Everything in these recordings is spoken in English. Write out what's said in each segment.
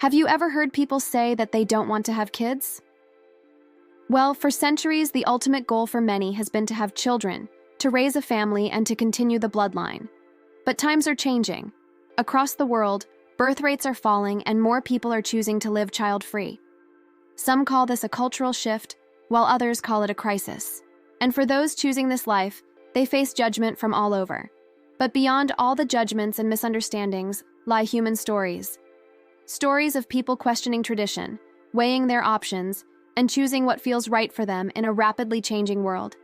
Have you ever heard people say that they don't want to have kids? Well, for centuries, the ultimate goal for many has been to have children, to raise a family, and to continue the bloodline. But times are changing. Across the world, birth rates are falling and more people are choosing to live child-free. Some call this a cultural shift, while others call it a crisis. And for those choosing this life, they face judgment from all over. But beyond all the judgments and misunderstandings lie human stories. Stories of people questioning tradition, weighing their options, and choosing what feels right for them in a rapidly changing world.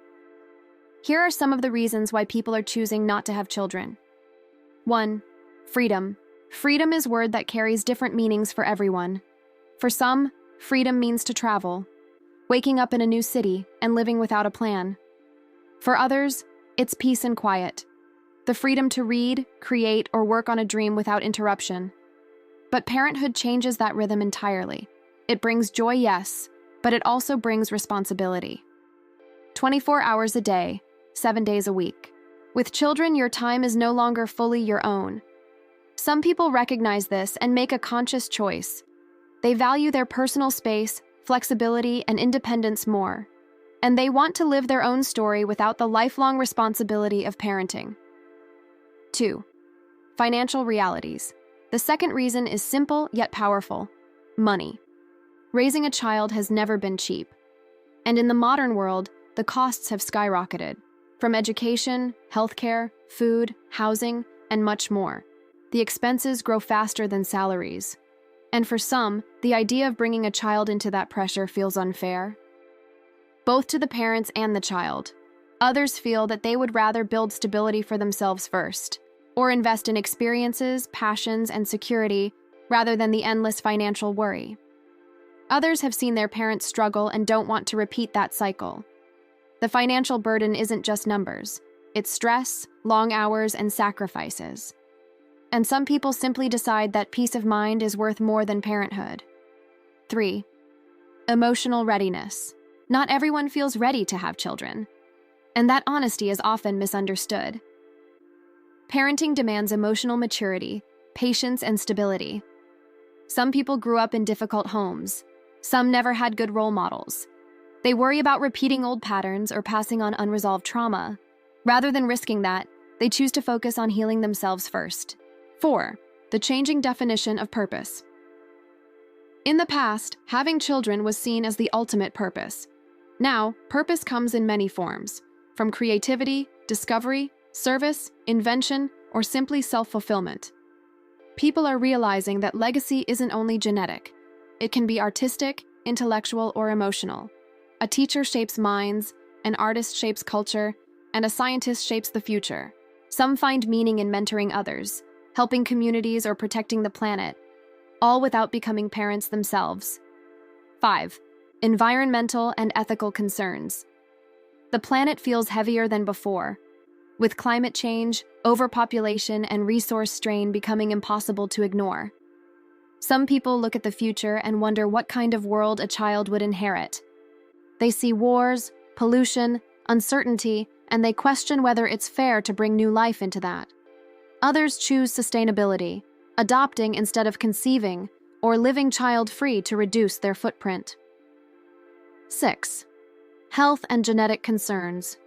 Here are some of the reasons why people are choosing not to have children. 1. Freedom. Freedom is a word that carries different meanings for everyone. For some, freedom means to travel, waking up in a new city and living without a plan. For others, it's peace and quiet, the freedom to read, create, or work on a dream without interruption. But parenthood changes that rhythm entirely. It brings joy, yes, but it also brings responsibility. 24 hours a day, 7 days a week. With children, your time is no longer fully your own. Some people recognize this and make a conscious choice. They value their personal space, flexibility, and independence more. And they want to live their own story without the lifelong responsibility of parenting. 2. Financial realities. The second reason is simple yet powerful: money. Raising a child has never been cheap. And in the modern world, the costs have skyrocketed, from education, healthcare, food, housing, and much more. The expenses grow faster than salaries. And for some, the idea of bringing a child into that pressure feels unfair, both to the parents and the child. Others feel that they would rather build stability for themselves first, or invest in experiences, passions, and security rather than the endless financial worry. Others have seen their parents struggle and don't want to repeat that cycle. The financial burden isn't just numbers. It's stress, long hours, and sacrifices. And some people simply decide that peace of mind is worth more than parenthood. 3. Emotional readiness. Not everyone feels ready to have children, and that honesty is often misunderstood. Parenting demands emotional maturity, patience, and stability. Some people grew up in difficult homes. Some never had good role models. They worry about repeating old patterns or passing on unresolved trauma. Rather than risking that, they choose to focus on healing themselves first. 4. The changing definition of purpose. In the past, having children was seen as the ultimate purpose. Now, purpose comes in many forms, from creativity, discovery, service, invention, or simply self-fulfillment. People are realizing that legacy isn't only genetic. It can be artistic, intellectual, or emotional. A teacher shapes minds, an artist shapes culture, and a scientist shapes the future. Some find meaning in mentoring others, helping communities, or protecting the planet, all without becoming parents themselves. 5. Environmental and ethical concerns. The planet feels heavier than before, with climate change, overpopulation, and resource strain becoming impossible to ignore. Some people look at the future and wonder what kind of world a child would inherit. They see wars, pollution, uncertainty, and they question whether it's fair to bring new life into that. Others choose sustainability, adopting instead of conceiving, or living child-free to reduce their footprint. 6. Health and genetic concerns.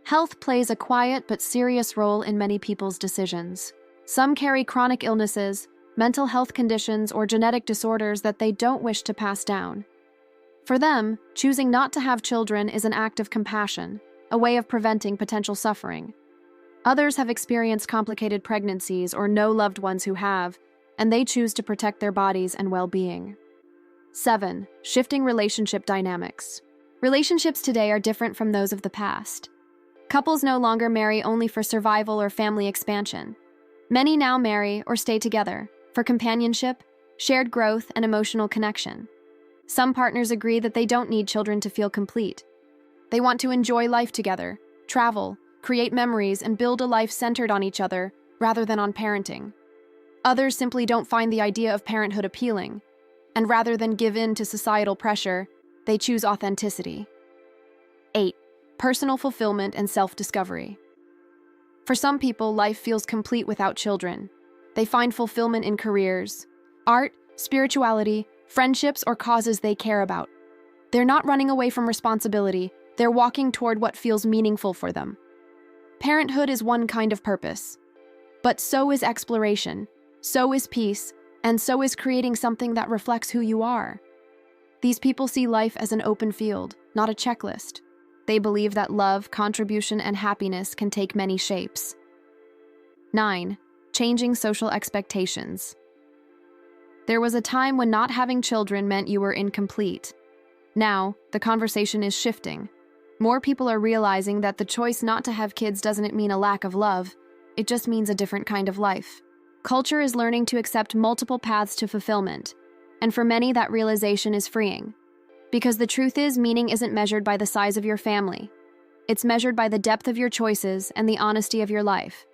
Health plays a quiet but serious role in many people's decisions. Some carry chronic illnesses, mental health conditions, or genetic disorders that they don't wish to pass down. For them, choosing not to have children is an act of compassion, a way of preventing potential suffering. Others have experienced complicated pregnancies or know loved ones who have, and they choose to protect their bodies and well-being. 7. Shifting relationship dynamics. Relationships today are different from those of the past. Couples no longer marry only for survival or family expansion. Many now marry or stay together for companionship, shared growth, and emotional connection. Some partners agree that they don't need children to feel complete. They want to enjoy life together, travel, create memories, and build a life centered on each other rather than on parenting. Others simply don't find the idea of parenthood appealing, and rather than give in to societal pressure, they choose authenticity. 8. Personal fulfillment and self-discovery. For some people, life feels complete without children. They find fulfillment in careers, art, spirituality, friendships, or causes they care about. They're not running away from responsibility, they're walking toward what feels meaningful for them. Parenthood is one kind of purpose, but so is exploration, so is peace, and so is creating something that reflects who you are. These people see life as an open field, not a checklist. They believe that love, contribution, and happiness can take many shapes. 9. Changing social expectations. There was a time when not having children meant you were incomplete. Now, the conversation is shifting. More people are realizing that the choice not to have kids doesn't mean a lack of love, it just means a different kind of life. Culture is learning to accept multiple paths to fulfillment, and for many that realization is freeing. Because the truth is, meaning isn't measured by the size of your family. It's measured by the depth of your choices and the honesty of your life.